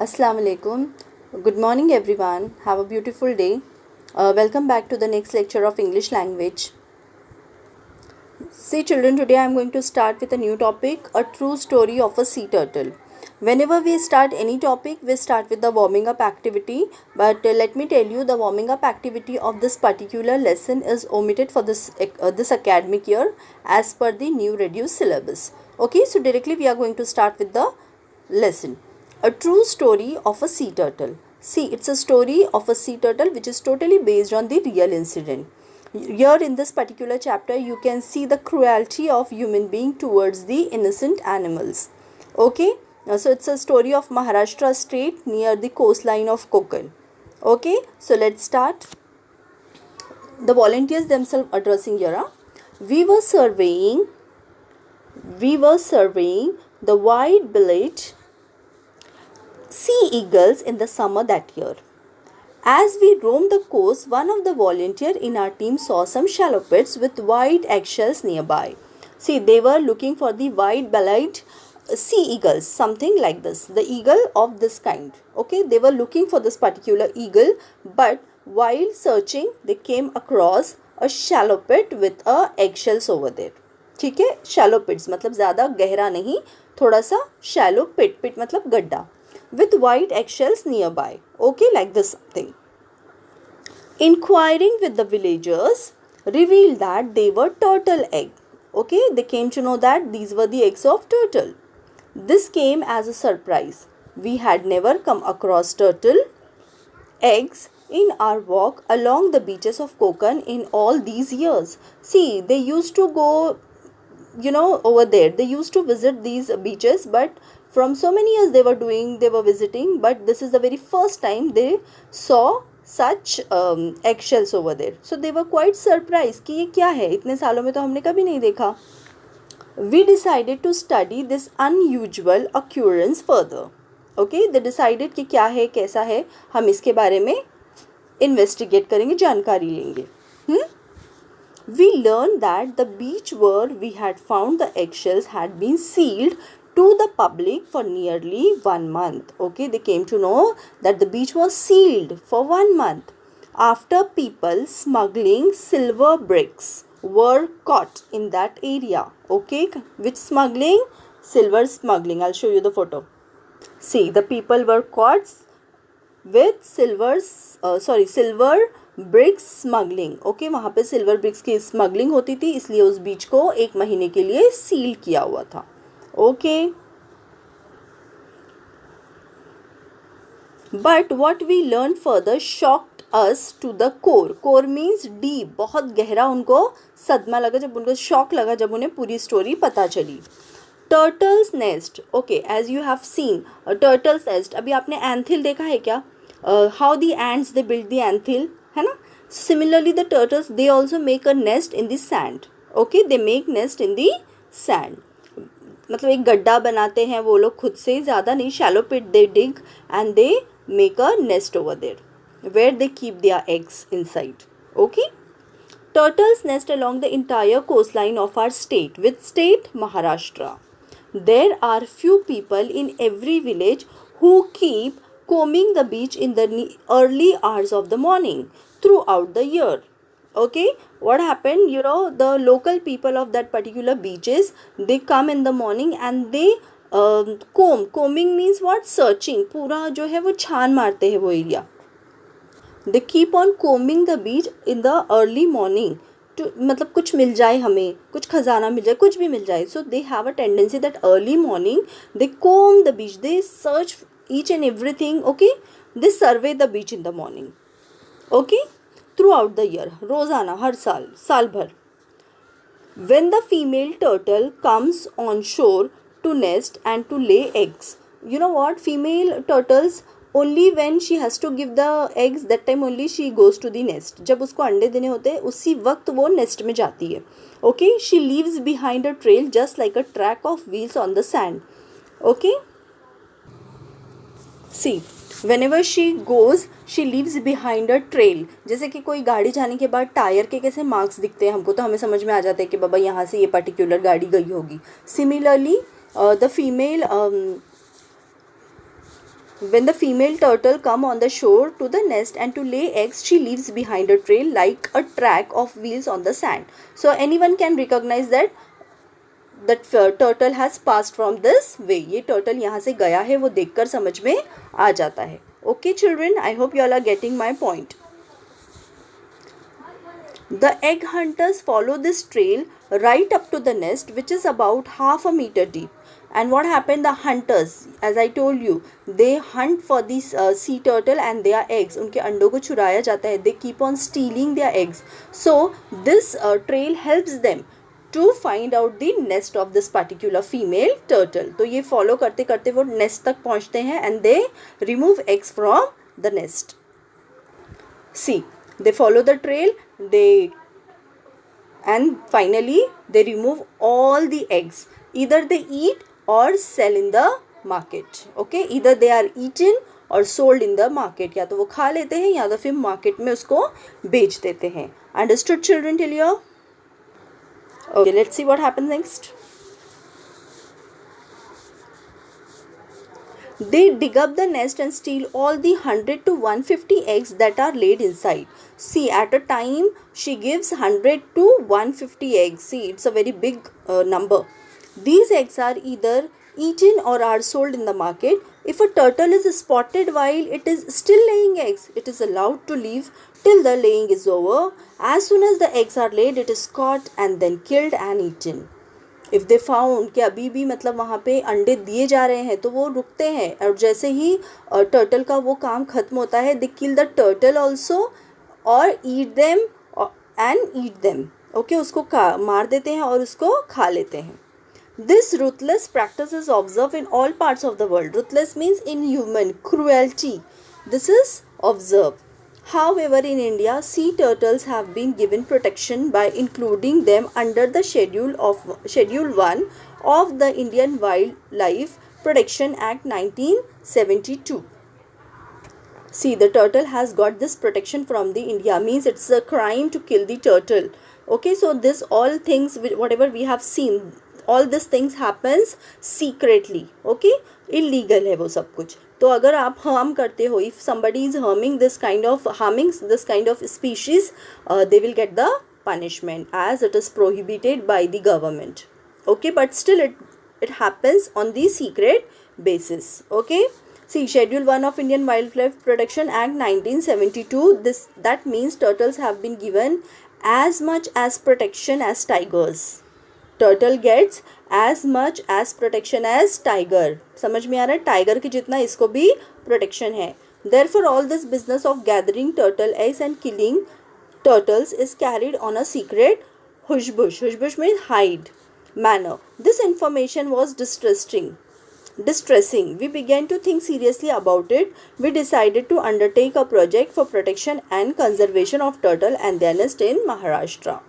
Assalamu alaikum. Good morning, everyone. Have a beautiful day. Welcome back to the next lecture of English language. See, children, today I am going to start with a new topic, a true story of a sea turtle. Whenever we start any topic, we start with the warming up activity. But let me tell you, the warming up activity of this particular lesson is omitted for this academic year as per the new reduced syllabus. Okay, so directly we are going to start with the lesson. A true story of a sea turtle. See, it's a story of a sea turtle which is totally based on the real incident. Here in this particular chapter, you can see the cruelty of human being towards the innocent animals. Okay, so it's a story of Maharashtra state near the coastline of Konkan. Okay, so let's start. The volunteers themselves addressing here. We were surveying the white-billed sea eagles in the summer that year. As we roamed the coast, one of the volunteers in our team saw some shallow pits with white eggshells nearby. See, they were looking for the white-bellied sea eagles, something like this, the eagle of this kind. Okay, they were looking for this particular eagle, but while searching, they came across a shallow pit with eggshells over there. ठीक है, shallow पिट्स मतलब ज़्यादा गहरा नहीं, थोड़ा सा shallow पिट मतलब गड्ढा with white eggshells nearby. Okay, like this thing. Inquiring with the villagers revealed that they were turtle egg. Okay, they came to know that these were the eggs of turtle. This came as a surprise. We had never come across turtle eggs in our walk along the beaches of Konkan in all these years. See, they used to go, over there. They used to visit these beaches, but from so many years they were visiting, but this is the very first time they saw such eggshells over there. So they were quite surprised कि ये क्या है, इतने सालों में तो हमने कभी नहीं देखा. We decided to study this unusual occurrence further. Okay, they decided कि क्या है, कैसा है, हम इसके बारे में investigate करेंगे, जानकारी लेंगे. We learned that the beach where we had found the eggshells had been sealed to the public for nearly 1 month. Okay, they came to know that the beach was sealed for 1 month after people smuggling silver bricks were caught in that area. Okay, which smuggling? Silver smuggling. I'll show you the photo. See, the people were caught with silver bricks smuggling. Okay, वहाँ पे silver BRICS की smuggling होती थी, इसलिए उस बीच को 1 महीने के लिए सील किया हुआ था. Okay, but what we learn further shocked us to the core. Core means deep, बहुत गहरा उनको सदमा लगा, जब उनको शॉक लगा जब उन्हें पूरी स्टोरी पता चली. Turtles nest. Okay, as you have seen turtles nest. अभी आपने एंथिल देखा है क्या? How the ants they build the anthill, है ना? Similarly the turtles they also make a nest in the sand. Okay, they make nest in the sand, मतलब एक गड्ढा बनाते हैं वो लोग खुद से, ज़्यादा नहीं, shallow pit they dig and they make a nest over there where they keep their eggs inside. Okay, turtles nest along the entire coastline of our state. Which state? Maharashtra. There are few people in every village who keep combing the beach in the early hours of the morning throughout the year. Okay, what happened, the local people of that particular beaches, they come in the morning and they combing means what? Searching. पूरा जो है वो छान मारते हैं वो area. They keep on combing the beach in the early morning to, मतलब कुछ मिल जाए हमें, कुछ खजाना मिल जाए, कुछ भी मिल जाए. So they have a tendency that early morning they comb the beach, they search each and everything. Okay, they survey the beach in the morning. Okay, throughout the year, रोजाना, हर साल भर. When the female turtle comes on shore to nest and to lay eggs, you know what? Female turtles only when she has to give the eggs, that time only she goes to the nest. जब उसको अंडे देने होते हैं उसी वक्त वो nest में जाती है. Okay, she leaves behind a trail just like a track of wheels on the sand. Okay, see, whenever she goes she leaves behind a trail. जैसे कि कोई गाड़ी जाने के बाद टायर के कैसे मार्क्स दिखते हैं हमको, तो हमें समझ में आ जाता है कि बाबा यहाँ से ये पर्टिकुलर गाड़ी गई होगी. Similarly, the female When the female turtle come on the shore to the nest and to lay eggs, she leaves behind a trail like a track of wheels on the sand. So anyone can recognize that turtle has passed from this way. ये turtle यहाँ से गया है, वो देखकर समझ में आ जाता है. Okay children, I hope you all are getting my point. The egg hunters follow this trail right up to the nest, which is about half a meter deep. And what happened? The hunters, as I told you, they hunt for these sea turtle and their eggs. उनके अंडों को चुराया जाता है. They keep on stealing their eggs. So this trail helps them to find out the nest of this particular female turtle. तो ये follow करते करते वो nest तक पहुँचते हैं and they remove eggs from the nest. See, they follow the trail, and finally they remove all the eggs. Either they eat or sell in the market. Okay, either they are eaten or sold in the market. या तो वो खा लेते हैं या तो फिर market में उसको बेच देते हैं. Understood children till here? Okay, let's see what happens next. They dig up the nest and steal all the 100 to 150 eggs that are laid inside. See, at a time she gives 100 to 150 eggs. See, it's a very big number. These eggs are either eaten or are sold in the market. If a turtle is spotted while it is still laying eggs, it is allowed to leave till the laying is over. As soon as the eggs are laid, it is caught and then killed and eaten. If they found कि अभी भी मतलब वहाँ पे अंडे दिए जा रहे हैं तो वो रुकते हैं और जैसे ही टर्टल का वो काम ख़त्म होता है, they kill the turtle also or eat them and eat them. Okay, उसको मार देते हैं और उसको खा लेते हैं. This ruthless practice is observed in all parts of the world. Ruthless means inhuman, cruelty. This is observed. However, in India, sea turtles have been given protection by including them under the Schedule 1 of the Indian Wildlife Protection Act 1972. See, the turtle has got this protection from the India, means it's a crime to kill the turtle. Okay, so this all things, whatever we have seen, all these things happens secretly. Okay, illegal है वो सब कुछ. तो अगर आप harm करते हो, if somebody is harming this kind of species, they will get the punishment as it is prohibited by the government. Okay, but still it happens on the secret basis. Okay, see, Schedule 1 of Indian Wildlife Protection Act 1972, that means turtles have been given as much as protection as tigers. Turtle gets as much as protection as tiger. समझ में आ रहा है? Tiger की जितना इसको भी protection है. Therefore, all this business of gathering turtle eggs and killing turtles is carried on a secret hush-bush. Hush-bush means hide manner. This information was distressing. We began to think seriously about it. We decided to undertake a project for protection and conservation of turtle and their nest in Maharashtra.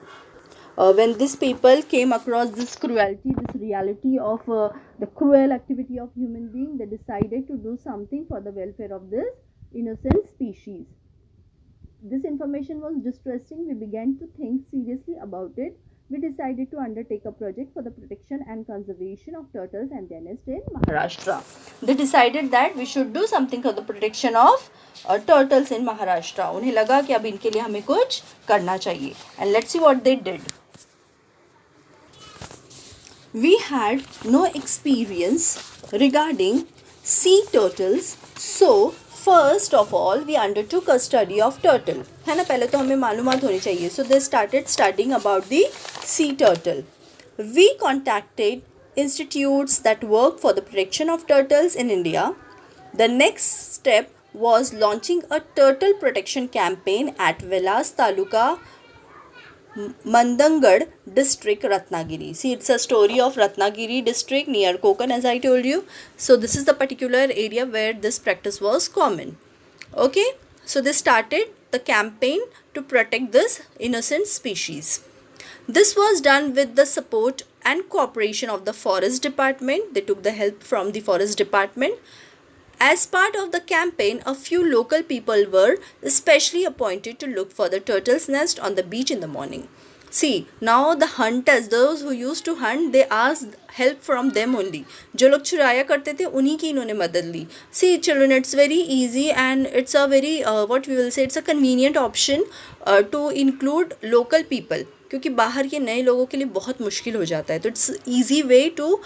When these people came across this cruelty, this reality of the cruel activity of human being, they decided to do something for the welfare of this innocent species. This information was distressing. We began to think seriously about it. We decided to undertake a project for the protection and conservation of turtles and their nest in Maharashtra. They decided that we should do something for the protection of turtles in Maharashtra. उन्हें लगा कि अब इनके लिए हमें कुछ करना चाहिए. And let's see what they did. We had no experience regarding sea turtles, so first of all we undertook a study of turtle. है ना, पहले तो हमें मालूमात होनी चाहिए. So they started studying about the sea turtle. We contacted institutes that work for the protection of turtles in India. The next step was launching a turtle protection campaign at Velas Taluka, Mandangad district, Ratnagiri. See, it's a story of Ratnagiri district near Konkan, as I told you. So this is the particular area where this practice was common. Okay, so they started the campaign to protect this innocent species. This was done with the support and cooperation of the forest department. They took the help from the forest department. As part of the campaign, a few local people were especially appointed to look for the turtle's nest on the beach in the morning. See, now the hunters, those who used to hunt, they asked help from them only. जो लोग चुराया करते थे उन्हीं की इन्होंने मदद ली. See children, it's very easy and it's a very what we will say, it's a convenient option to include local people. क्योंकि बाहर के नए लोगों के लिए बहुत मुश्किल हो जाता है, तो it's easy way to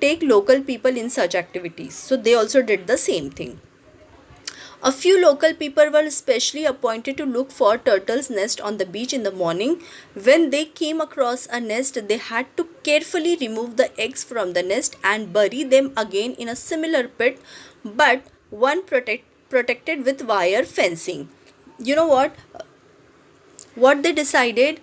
take local people in such activities. So they also did the same thing. A few local people were specially appointed to look for turtles' nest on the beach in the morning. When they came across a nest, they had to carefully remove the eggs from the nest and bury them again in a similar pit, but one protected with wire fencing. You know what they decided,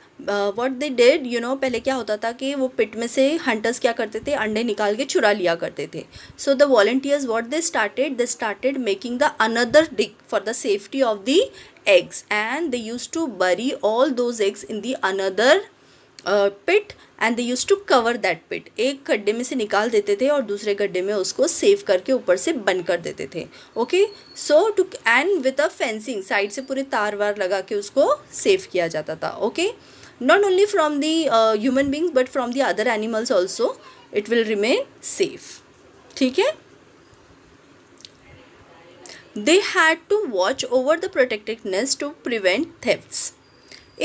what they did, पहले क्या होता था कि वो पिट में से hunters क्या करते थे, अंडे निकाल के चुरा लिया करते थे. So the volunteers what they started making the another dig for the safety of the eggs, and they used to bury all those eggs in the another pit, and they used to cover that pit. एक गड्ढे में से निकाल देते थे और दूसरे गड्ढे में उसको सेव करके ऊपर से बंद कर देते थे. Okay, so to end with a fencing, side से पूरे तार वार लगा के उसको सेव किया जाता था. Okay, not only from the human beings but from the other animals also, it will remain safe. ठीक है. They had to watch over the protected nest to prevent thefts.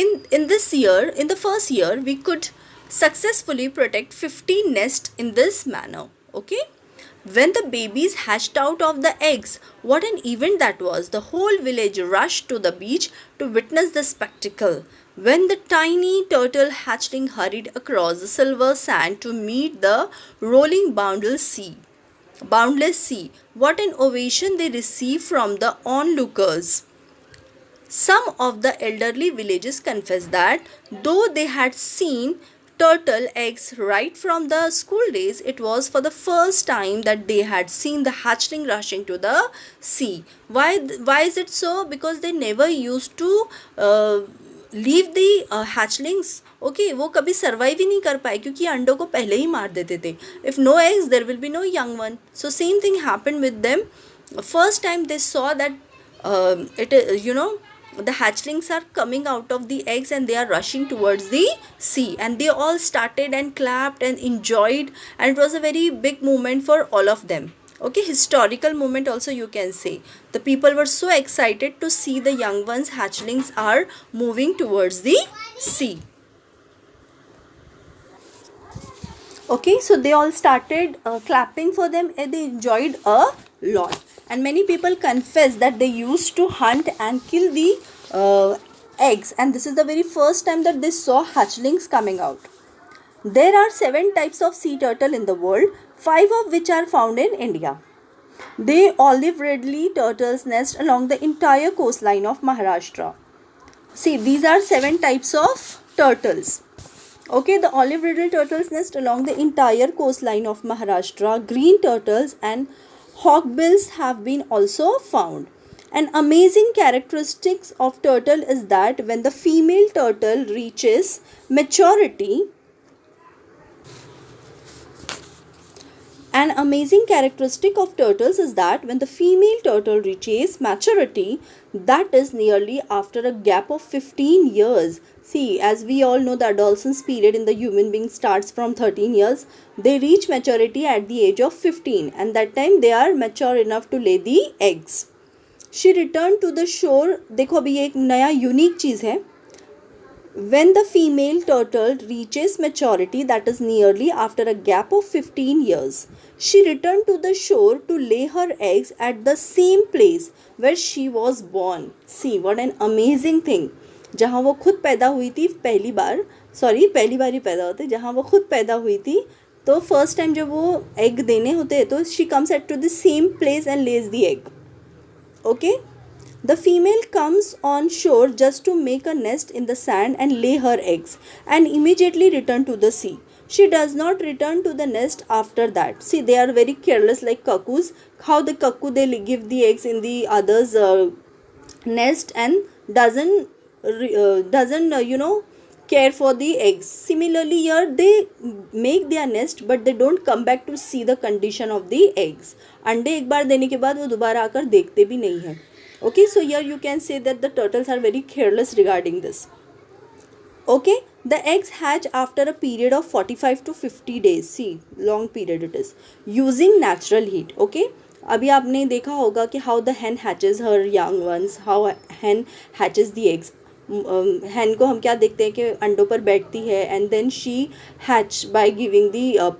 In this year, in the first year, we could successfully protect 50 nests in this manner. Okay. When the babies hatched out of the eggs, what an event that was. The whole village rushed to the beach to witness the spectacle. When the tiny turtle hatchling hurried across the silver sand to meet the rolling boundless sea, what an ovation they received from the onlookers. Some of the elderly villagers confessed that though they had seen turtle eggs right from the school days, it was for the first time that they had seen the hatchling rushing to the sea. Why is it so? Because they never used to leave the hatchlings. Okay, वो कभी survive ही नहीं कर पाए क्योंकि अंडों को पहले ही मार देते थे. If no eggs there will be no young one. So same thing happened with them. First time they saw that the hatchlings are coming out of the eggs and they are rushing towards the sea, and they all started and clapped and enjoyed, and it was a very big moment for all of them. Okay, historical moment also you can say. The people were so excited to see the young ones, hatchlings are moving towards the sea. Okay, so they all started clapping for them and they enjoyed a lot. And many people confess that they used to hunt and kill the eggs, and this is the very first time that they saw hatchlings coming out. There are 7 types of sea turtle in the world, 5 of which are found in India. They olive ridley turtles nest along the entire coastline of Maharashtra. See, these are 7 types of turtles. Okay, the olive ridley turtles nest along the entire coastline of Maharashtra. Green turtles and hawkbills have been also found. An amazing characteristics of turtle is that when the female turtle reaches maturity, an amazing characteristic of turtles is that when the female turtle reaches maturity, that is nearly after a gap of 15 years. See, as we all know, the adolescence period in the human being starts from 13 years. They reach maturity at the age of 15, and that time they are mature enough to lay the eggs. She returned to the shore. देखो अभी ये एक नया unique चीज़ है. When the female turtle reaches maturity, that is nearly after a gap of 15 years, she returned to the shore to lay her eggs at the same place where she was born. See, what an amazing thing. जहाँ वो खुद पैदा हुई थी पहली बार ही पैदा होते, जहाँ वो खुद पैदा हुई थी तो फर्स्ट टाइम जब वो एग देने होते हैं तो she comes at to the same place and lays the egg. Okay, the female comes on shore just to make a nest in the sand and lay her eggs and immediately return to the sea. She does not return to the nest after that. See, they are very careless like cuckoos. How the cuckoo, they give the eggs in the other's nest and doesn't care for the eggs. Similarly, here they make their nest but they don't come back to see the condition of the eggs. अंडे एक बार देने के बाद वो दोबारा आकर देखते भी नहीं हैं. Okay, so here you can say that the turtles are very careless regarding this. Okay, The eggs hatch after a period of 45 to 50 days. See, long period it is. Using natural heat. Okay. अभी आपने देखा होगा कि how the hen hatches her young ones, how hen hatches the eggs. hen को हम क्या देखते हैं कि अंडों पर बैठती है and then she hatch by giving the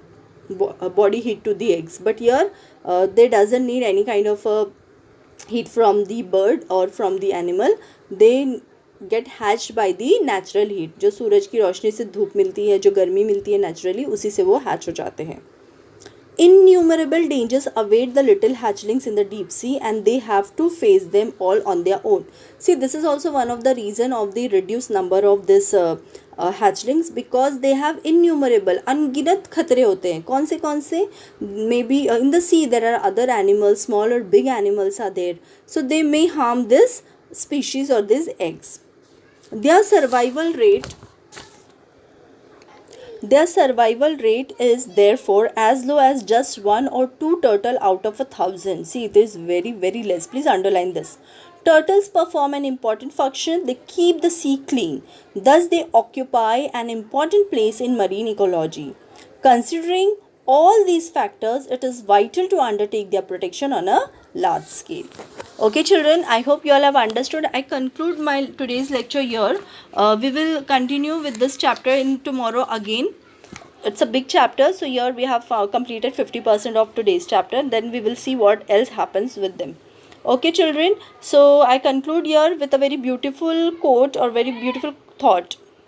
body heat to the eggs. But here they doesn't need any kind of heat from the bird or from the animal. They get hatched by the natural heat. जो सूरज की रोशनी से धूप मिलती है, जो गर्मी मिलती है नेचुरली, उसी से वो हैच हो जाते हैं. Innumerable dangers await the little hatchlings in the deep sea and they have to face them all on their own. See, this is also one of the reason of the reduced number of this hatchlings, because they have innumerable, अनगिनत खतरे होते हैं. कौन से maybe in the sea there are other animals, small or big animals are there, so they may harm this species or these eggs. Their survival rate is therefore as low as just 1 or 2 turtle out of 1,000. See, it is very, very less. Please underline this. Turtles perform an important function. They keep the sea clean. Thus, they occupy an important place in marine ecology. Considering all these factors, it is vital to undertake their protection on a large scale. Okay children, I hope you all have understood. I conclude my today's lecture here. We will continue with this chapter in tomorrow again. It's a big chapter, so here we have completed 50% of today's chapter. Then we will see what else happens with them. Okay children, so I conclude here with a very beautiful quote or very beautiful thought.